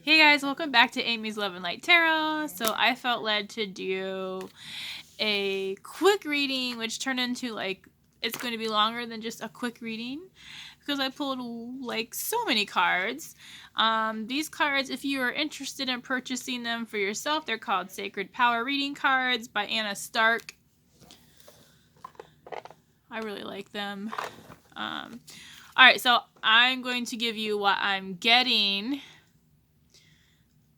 Hey guys, welcome back to Amy's Love and Light Tarot. So I felt led to do a quick reading, which turned into it's going to be longer than just a quick reading because I pulled so many cards. These cards, if you are interested in purchasing them for yourself, they're called Sacred Power Reading Cards by Anna Stark. I really like them. Alright, so I'm going to give you what I'm getting.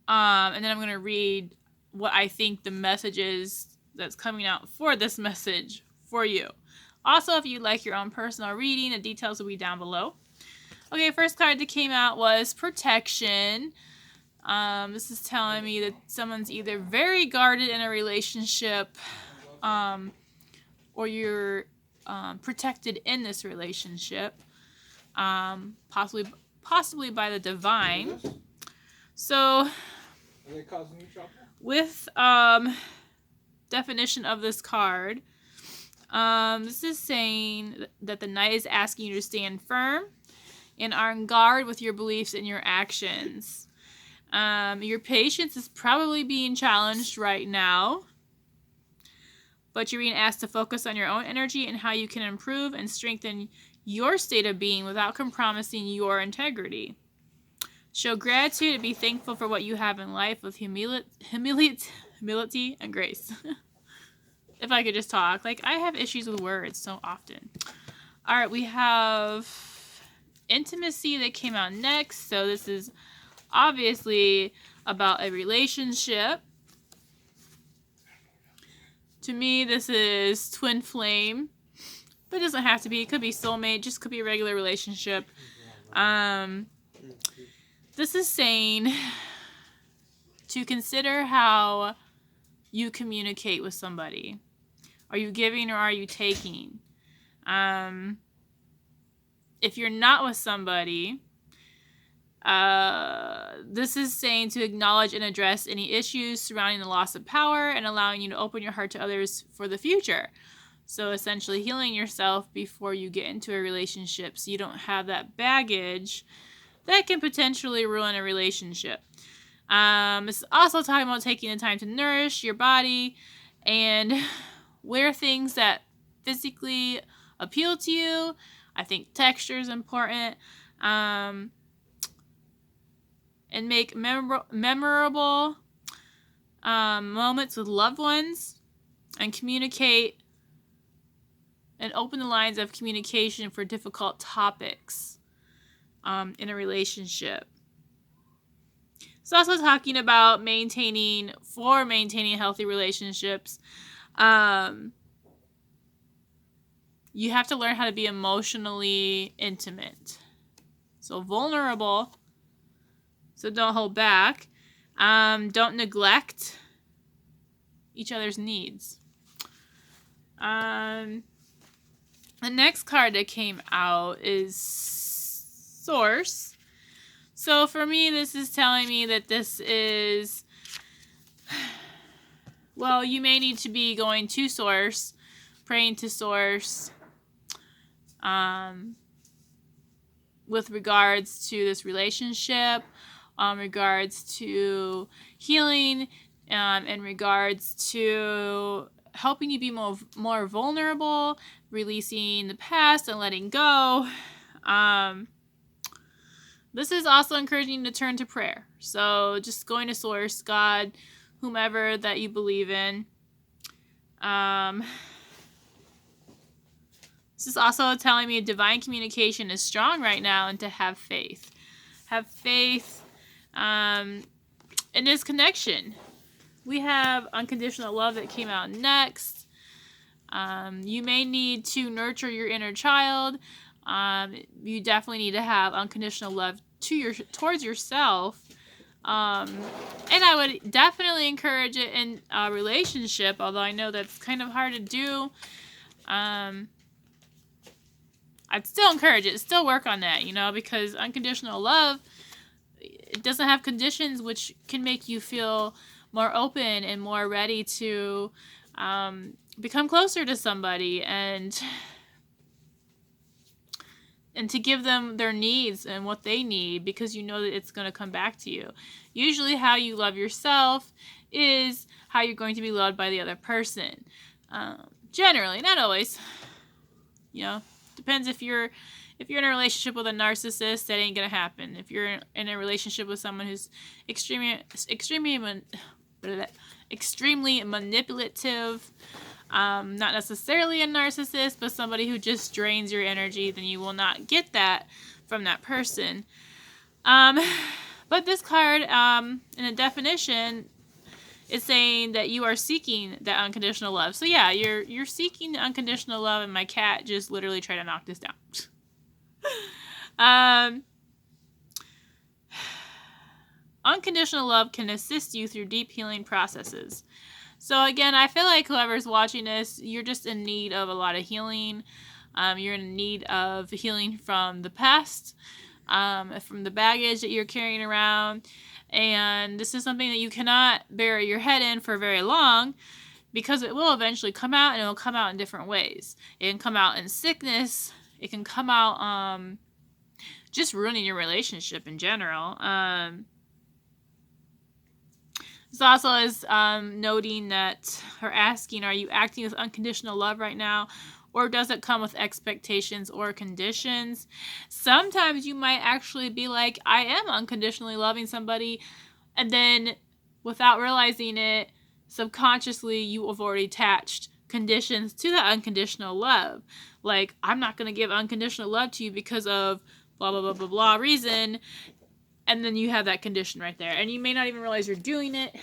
And then I'm going to read what I think the message is that's coming out for this message for you. Also, if you'd like your own personal reading, the details will be down below. Okay, first card that came out was Protection. This is telling me that someone's either very guarded in a relationship, or you're protected in this relationship, possibly by the divine. So, with definition of this card, this is saying that the knight is asking you to stand firm and are on guard with your beliefs and your actions. Your patience is probably being challenged right now, but you're being asked to focus on your own energy and how you can improve and strengthen your state of being without compromising your integrity. Show gratitude and be thankful for what you have in life with humility and grace. If I could just talk. I have issues with words so often. Alright, we have Intimacy that came out next. So this is obviously about a relationship. To me, this is twin flame. But it doesn't have to be. It could be soulmate. Just could be a regular relationship. This is saying to consider how you communicate with somebody. Are you giving or are you taking? If you're not with somebody, this is saying to acknowledge and address any issues surrounding the loss of power and allowing you to open your heart to others for the future. So essentially healing yourself before you get into a relationship so you don't have that baggage that can potentially ruin a relationship. This is also talking about taking the time to nourish your body and wear things that physically appeal to you. I think texture is important. And make memorable moments with loved ones and communicate and open the lines of communication for difficult topics in a relationship. It's also talking about maintaining healthy relationships. You have to learn how to be emotionally intimate. So vulnerable. So don't hold back. Don't neglect each other's needs. The next card that came out is Source. So for me, this is telling me that this is, well, you may need to be going to Source, praying to Source, with regards to this relationship, regards to healing, in regards to helping you be more vulnerable, releasing the past and letting go. This is also encouraging you to turn to prayer. So just going to Source, God, whomever that you believe in. This is also telling me divine communication is strong right now and to have faith. Have faith in this connection. We have unconditional love that came out next. You may need to nurture your inner child. You definitely need to have unconditional love towards yourself. And I would definitely encourage it in a relationship, although I know that's kind of hard to do. I'd still encourage it. Still work on that, because unconditional love, it doesn't have conditions, which can make you feel more open and more ready to become closer to somebody. And to give them their needs and what they need, because you know that it's going to come back to you. Usually how you love yourself is how you're going to be loved by the other person. Generally, not always. You know, depends if you're in a relationship with a narcissist, that ain't going to happen. If you're in a relationship with someone who's extremely manipulative, not necessarily a narcissist, but somebody who just drains your energy, then you will not get that from that person. But this card, in a definition, is saying that you are seeking that unconditional love. So yeah, you're seeking unconditional love, and my cat just literally tried to knock this down. Unconditional love can assist you through deep healing processes. So again, I feel like whoever's watching this, you're just in need of a lot of healing. You're in need of healing from the past, from the baggage that you're carrying around. And this is something that you cannot bury your head in for very long, because it will eventually come out, and it will come out in different ways. It can come out in sickness. It can come out just ruining your relationship in general. This also is noting that, or asking, are you acting with unconditional love right now? Or does it come with expectations or conditions? Sometimes you might actually be like, I am unconditionally loving somebody. And then without realizing it, subconsciously you have already attached conditions to that unconditional love. Like, I'm not going to give unconditional love to you because of blah, blah, blah, blah, blah reason. And then you have that condition right there. And you may not even realize you're doing it.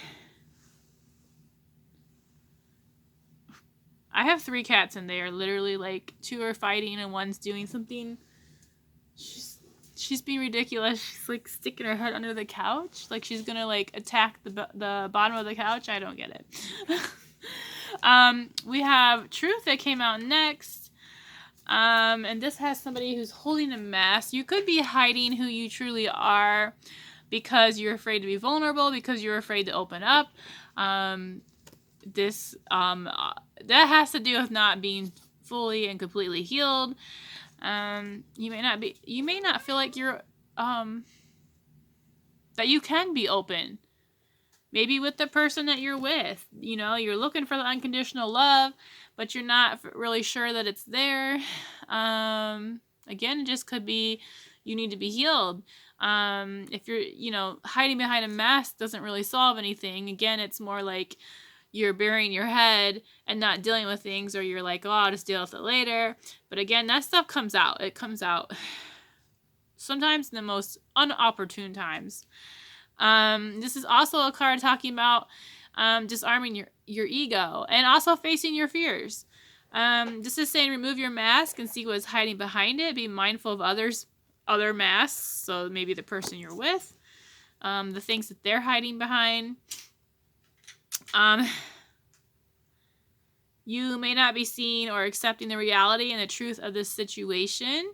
I have 3 cats, and they are literally like 2 are fighting and one's doing something. She's being ridiculous. She's like sticking her head under the couch. Like she's going to like attack the bottom of the couch. I don't get it. We have Truth that came out next. And this has somebody who's holding a mask. You could be hiding who you truly are because you're afraid to be vulnerable, because you're afraid to open up. That has to do with not being fully and completely healed. You may not feel like you're, that you can be open. Maybe with the person that you're with, you know, you're looking for the unconditional love, but you're not really sure that it's there. Again, it just could be you need to be healed. If you're, hiding behind a mask doesn't really solve anything. Again, it's more like you're burying your head and not dealing with things, or you're like, oh, I'll just deal with it later. But again, that stuff comes out. It comes out sometimes in the most unopportune times. This is also a card talking about disarming your ego and also facing your fears. This is saying remove your mask and see what's hiding behind it. Be mindful of other masks. So maybe the person you're with, the things that they're hiding behind. You may not be seeing or accepting the reality and the truth of this situation,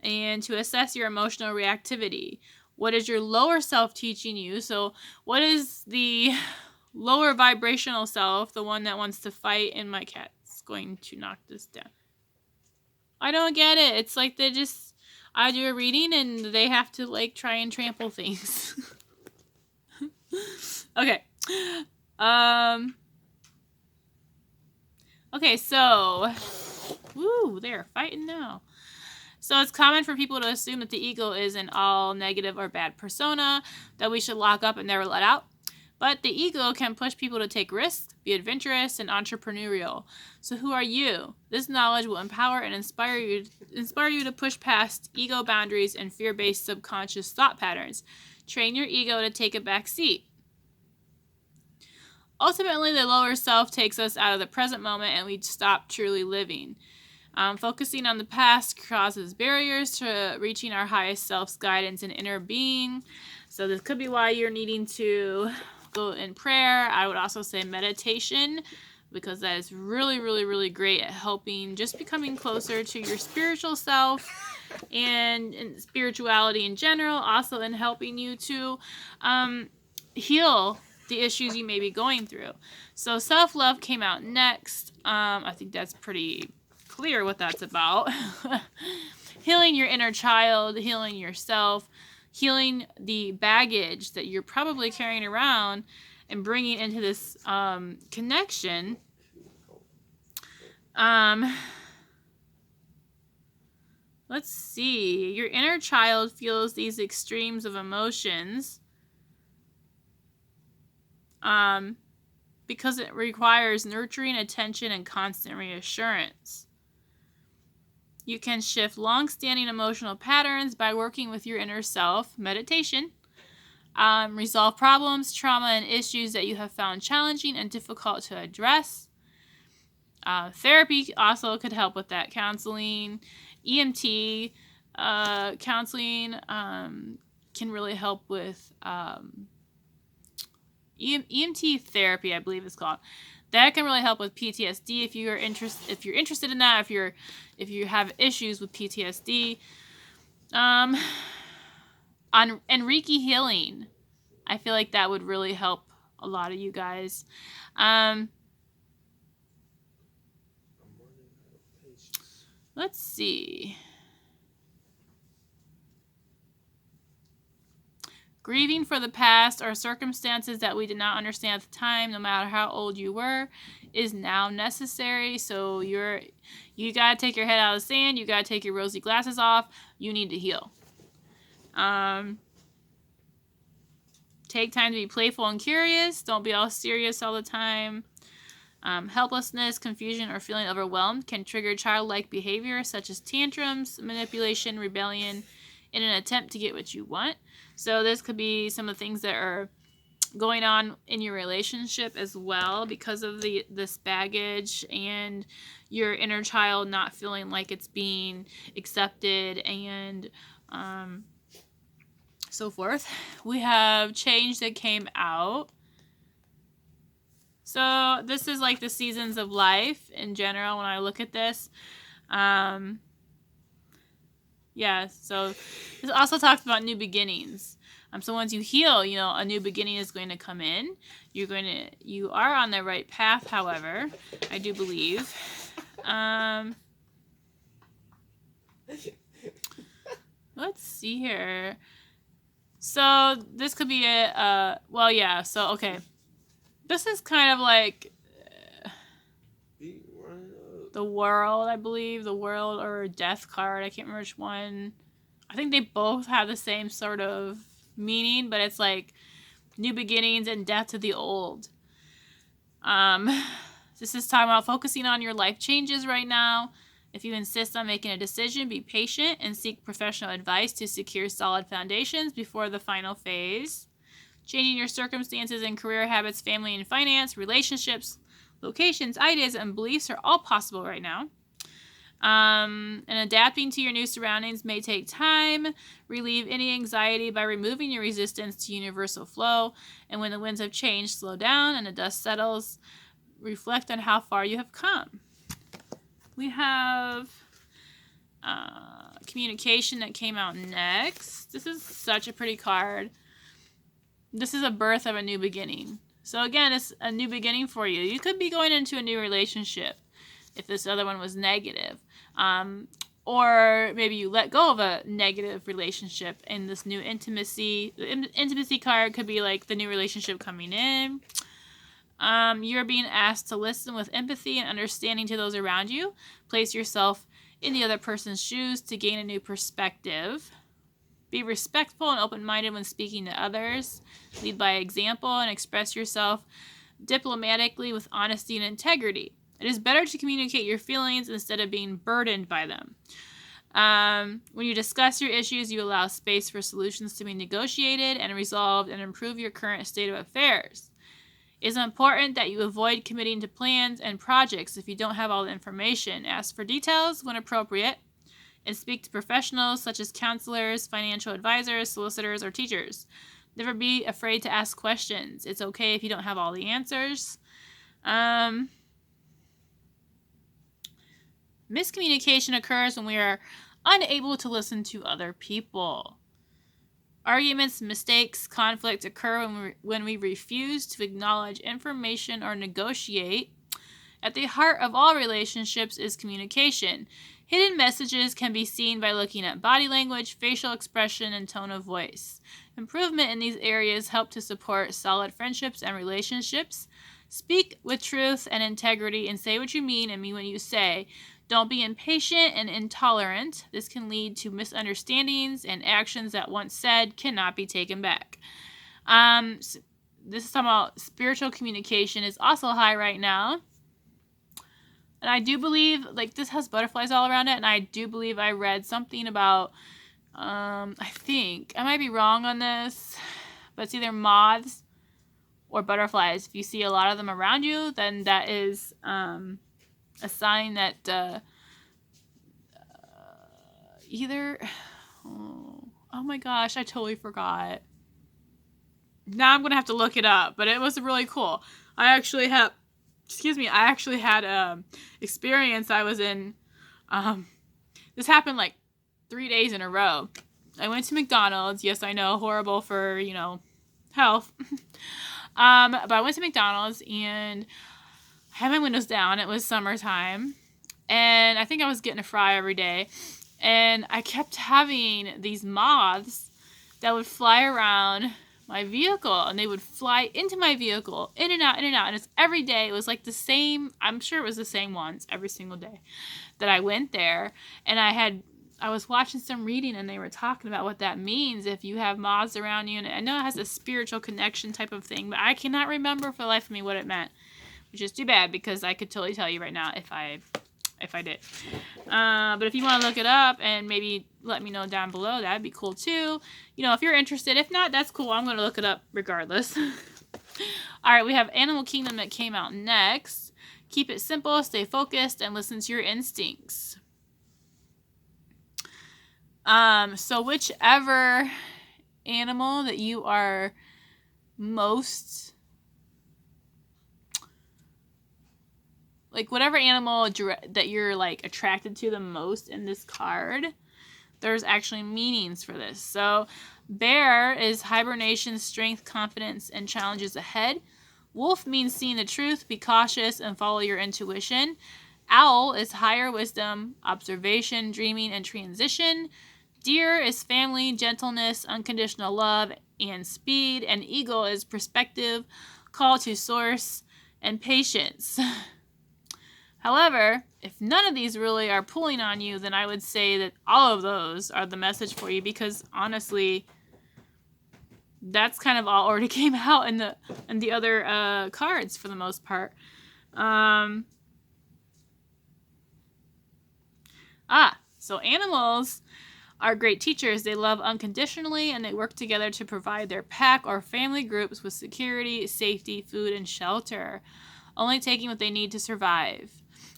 and to assess your emotional reactivity. What is your lower self teaching you? So what is the lower vibrational self, the one that wants to fight? And my cat's going to knock this down. I don't get it. It's like I do a reading and they have to like try and trample things. Okay. Okay, so, woo, they're fighting now. So it's common for people to assume that the ego is an all negative or bad persona that we should lock up and never let out. But the ego can push people to take risks, be adventurous, and entrepreneurial. So who are you? This knowledge will empower and inspire you to push past ego boundaries and fear-based subconscious thought patterns. Train your ego to take a back seat. Ultimately, the lower self takes us out of the present moment and we stop truly living. Focusing on the past causes barriers to reaching our highest self's guidance and inner being. So this could be why you're needing to go in prayer. I would also say meditation, because that is really, really, really great at helping just becoming closer to your spiritual self and spirituality in general. Also in helping you to heal the issues you may be going through. So self-love came out next. I think that's pretty clear what that's about. healing your inner child, healing yourself, healing the baggage that you're probably carrying around and bringing into this connection. Let's see. Your inner child feels these extremes of emotions because it requires nurturing, attention, and constant reassurance. You can shift long-standing emotional patterns by working with your inner self, meditation, resolve problems, trauma, and issues that you have found challenging and difficult to address. Therapy also could help with that. Counseling, EMT counseling can really help with EMT therapy, I believe it's called. That can really help with PTSD if you're interested in that. If you have issues with PTSD, on and Reiki healing, I feel like that would really help a lot of you guys. Let's see. Grieving for the past or circumstances that we did not understand at the time, no matter how old you were, is now necessary. So you gotta take your head out of the sand. You gotta take your rosy glasses off. You need to heal. Take time to be playful and curious. Don't be all serious all the time. Helplessness, confusion, or feeling overwhelmed can trigger childlike behavior such as tantrums, manipulation, rebellion, in an attempt to get what you want. So this could be some of the things that are going on in your relationship as well because of this baggage and your inner child not feeling like it's being accepted and so forth. We have change that came out. So this is like the seasons of life in general when I look at this. Yeah, so this also talks about new beginnings. So once you heal, a new beginning is going to come in. You are on the right path, however, I do believe. Let's see here. So this could be okay. This is kind of like the world, I believe. The world or death card. I can't remember which one. I think they both have the same sort of meaning, but it's like new beginnings and death to the old. This is talking about focusing on your life changes right now. If you insist on making a decision, be patient and seek professional advice to secure solid foundations before the final phase. Changing your circumstances and career habits, family and finance, relationships, locations, ideas, and beliefs are all possible right now. And adapting to your new surroundings may take time. Relieve any anxiety by removing your resistance to universal flow. And when the winds have changed, slow down and the dust settles. Reflect on how far you have come. We have communication that came out next. This is such a pretty card. This is a birth of a new beginning. So again, it's a new beginning for you. You could be going into a new relationship if this other one was negative. Or maybe you let go of a negative relationship in this new intimacy. The intimacy card could be like the new relationship coming in. You're being asked to listen with empathy and understanding to those around you. Place yourself in the other person's shoes to gain a new perspective. Be respectful and open-minded when speaking to others. Lead by example and express yourself diplomatically with honesty and integrity. It is better to communicate your feelings instead of being burdened by them. When you discuss your issues, you allow space for solutions to be negotiated and resolved and improve your current state of affairs. It is important that you avoid committing to plans and projects if you don't have all the information. Ask for details when appropriate and speak to professionals such as counselors, financial advisors, solicitors, or teachers. Never be afraid to ask questions. It's okay if you don't have all the answers. Miscommunication occurs when we are unable to listen to other people. Arguments, mistakes, conflict occur when we refuse to acknowledge information or negotiate At the heart of all relationships is communication. Hidden messages can be seen by looking at body language, facial expression, and tone of voice. Improvement in these areas help to support solid friendships and relationships. Speak with truth and integrity and say what you mean and mean what you say. Don't be impatient and intolerant. This can lead to misunderstandings and actions that once said cannot be taken back. This is talking about spiritual communication is also high right now. And I do believe, like, this has butterflies all around it, and I do believe I read something about, I think, I might be wrong on this, but it's either moths or butterflies. If you see a lot of them around you, then that is a sign that either, oh my gosh, I totally forgot. Now I'm going to have to look it up, but it was really cool. I actually had experience. I was in, this happened like 3 days in a row. I went to McDonald's. Yes, I know, horrible for, health. But I went to McDonald's and I had my windows down. It was summertime. And I think I was getting a fry every day. And I kept having these moths that would fly around my vehicle, and they would fly into my vehicle, in and out, and it's every day. It was like the same, I'm sure it was the same ones every single day that I went there. And I was watching some reading, and they were talking about what that means if you have moths around you, and I know it has a spiritual connection type of thing, but I cannot remember for the life of me what it meant, which is too bad, because I could totally tell you right now if I did. But if you want to look it up and maybe let me know down below, that'd be cool too. If you're interested. If not, that's cool. I'm going to look it up regardless. All right, we have Animal Kingdom that came out next. Keep it simple, stay focused, and listen to your instincts. So whichever animal that you are most, like whatever animal that you're like attracted to the most in this card, there's actually meanings for this. So bear is hibernation, strength, confidence, and challenges ahead. Wolf means seeing the truth, be cautious, and follow your intuition. Owl is higher wisdom, observation, dreaming, and transition. Deer is family, gentleness, unconditional love, and speed. And eagle is perspective, call to source, and patience. However, if none of these really are pulling on you, then I would say that all of those are the message for you, because honestly, that's kind of all already came out in the other cards for the most part. So animals are great teachers. They love unconditionally, and they work together to provide their pack or family groups with security, safety, food, and shelter, only taking what they need to survive.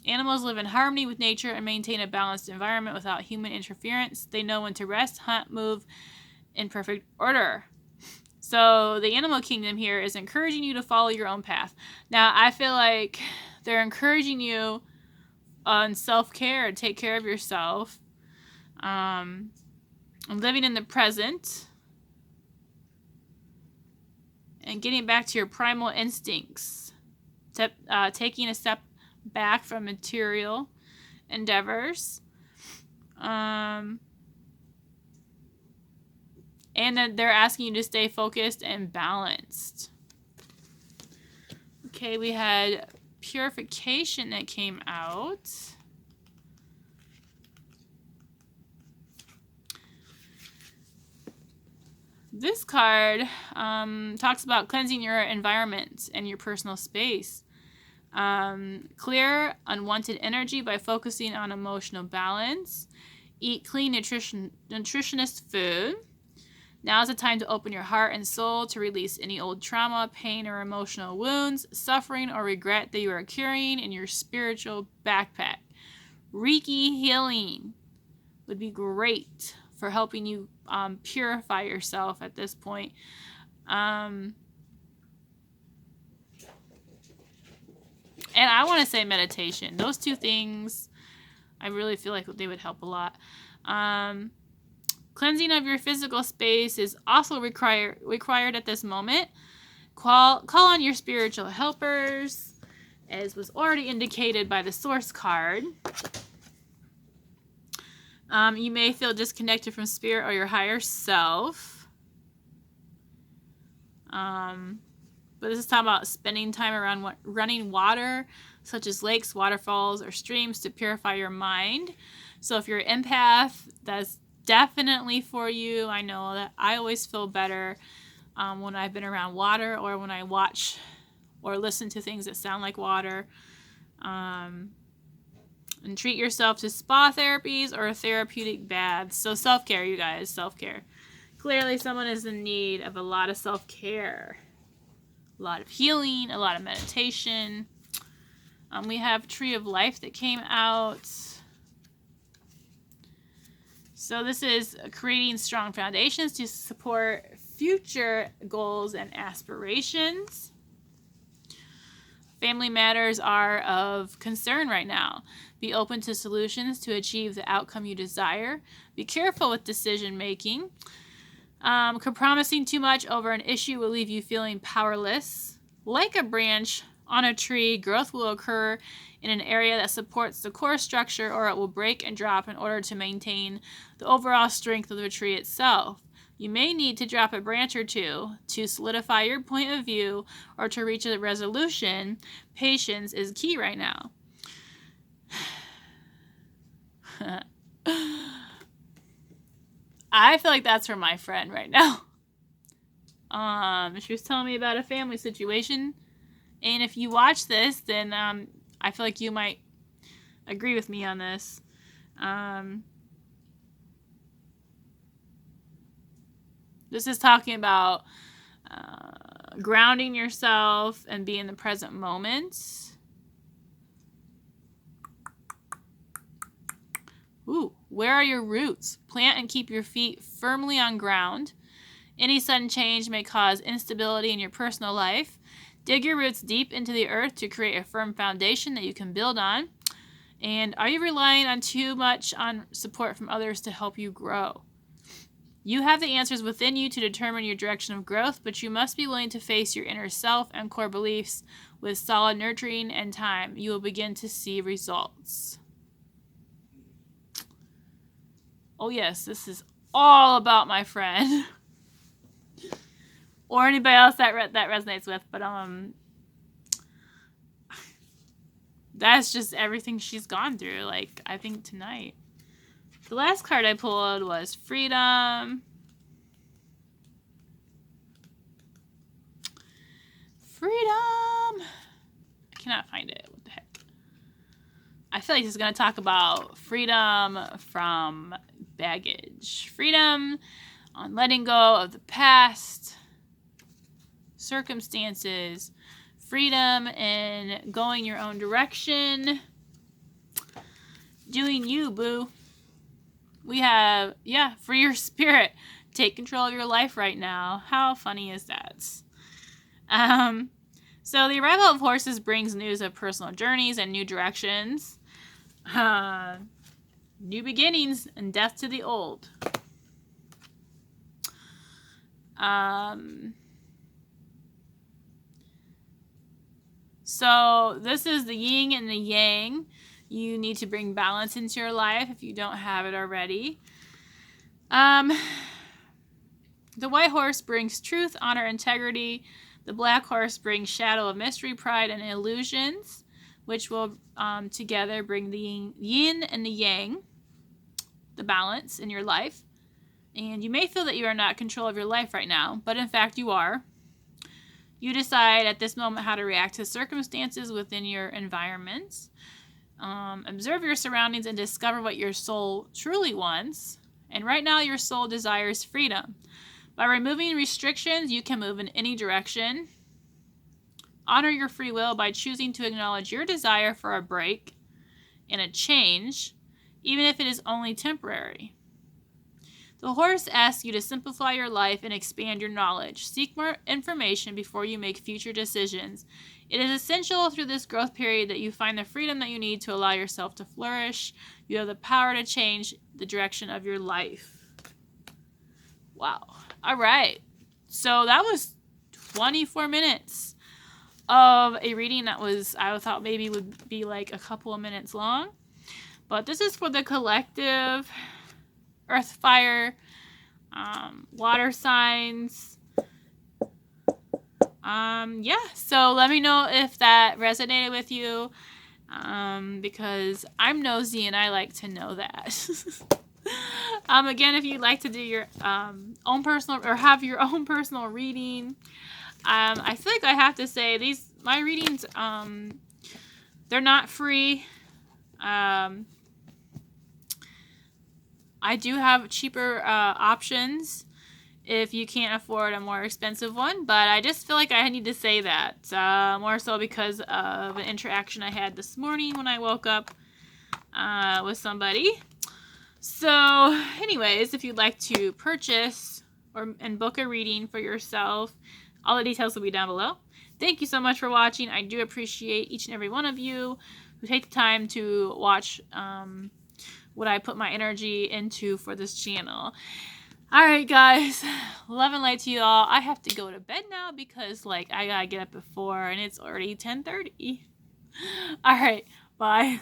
Animals live in harmony with nature and maintain a balanced environment without human interference. They know when to rest, hunt, move in perfect order. So the animal kingdom here is encouraging you to follow your own path. Now, I feel like they're encouraging you on self-care, take care of yourself, living in the present, and getting back to your primal instincts, taking a step back from material endeavors, and then they're asking you to stay focused and balanced. Okay, we had purification that came out. This card talks about cleansing your environment and your personal space. Clear unwanted energy by focusing on emotional balance. Eat clean, nutritionist food. Now is the time to open your heart and soul to release any old trauma, pain, or emotional wounds, suffering, or regret that you are carrying in your spiritual backpack. Reiki healing would be great for helping you purify yourself at this point. And I want to say meditation. Those two things, I really feel like they would help a lot. Cleansing of your physical space is also required at this moment. Call on your spiritual helpers as was already indicated by the source card. You may feel disconnected from spirit or your higher self. But this is talking about spending time around running water, such as lakes, waterfalls, or streams to purify your mind. So if you're an empath, that's definitely for you. I know that I always feel better when I've been around water, or when I watch or listen to things that sound like water. And treat yourself to spa therapies or therapeutic baths. So self-care, you guys, self-care. Clearly someone is in need of a lot of self-care. A lot of healing, a lot of meditation. We have Tree of Life that came out. So this is creating strong foundations to support future goals and aspirations. Family matters are of concern right now. Be open to solutions to achieve the outcome you desire. Be careful with decision making. Compromising too much over an issue will leave you feeling powerless. Like a branch on a tree, growth will occur in an area that supports the core structure, or it will break and drop in order to maintain the overall strength of the tree itself. You may need to drop a branch or two to solidify your point of view or to reach a resolution. Patience is key right now. I feel like that's for my friend right now. She was telling me about a family situation, and if you watch this, then I feel like you might agree with me on this. This is talking about grounding yourself and being in the present moment. Ooh, where are your roots? Plant and keep your feet firmly on ground. Any sudden change may cause instability in your personal life. Dig your roots deep into the earth to create a firm foundation that you can build on. And are you relying on too much on support from others to help you grow? You have the answers within you to determine your direction of growth, but you must be willing to face your inner self and core beliefs with solid nurturing and time. You will begin to see results. Oh yes, this is all about my friend. Or anybody else that resonates with, but that's just everything she's gone through, like, I think tonight. The last card I pulled was Freedom. Freedom! I cannot find it. What the heck? I feel like this is going to talk about freedom from baggage. Freedom on letting go of the past, circumstances, freedom in going your own direction, doing you, boo. We have, free your spirit. Take control of your life right now. How funny is that? So the arrival of horses brings news of personal journeys and new directions. New beginnings and death to the old. So this is the yin and the yang. You need to bring balance into your life if you don't have it already. The white horse brings truth, honor, integrity. The black horse brings shadow of mystery, pride, and illusions, which will together bring the yin and the yang, the balance in your life. And you may feel that you are not in control of your life right now, but in fact you are. You decide at this moment how to react to circumstances within your environment. Observe your surroundings and discover what your soul truly wants. And right now your soul desires freedom. By removing restrictions, you can move in any direction. Honor your free will by choosing to acknowledge your desire for a break and a change, even if it is only temporary. The horse asks you to simplify your life and expand your knowledge. Seek more information before you make future decisions. It is essential through this growth period that you find the freedom that you need to allow yourself to flourish. You have the power to change the direction of your life. Wow. All right. So that was 24 minutes. of a reading that I thought maybe would be like a couple of minutes long. But this is for the collective, earth, fire, water signs. Yeah, so let me know if that resonated with you, because I'm nosy and I like to know that. Again, if you'd like to do your own personal, or have your own personal reading, I feel like I have to say my readings, they're not free. I do have cheaper options if you can't afford a more expensive one, but I just feel like I need to say that, more so because of an interaction I had this morning when I woke up with somebody. So anyways, if you'd like to purchase and book a reading for yourself, all the details will be down below. Thank you so much for watching. I do appreciate each and every one of you who take the time to watch what I put my energy into for this channel. Alright guys, love and light to you all. I have to go to bed now because I gotta get up at 4 and it's already 10:30. Alright, bye.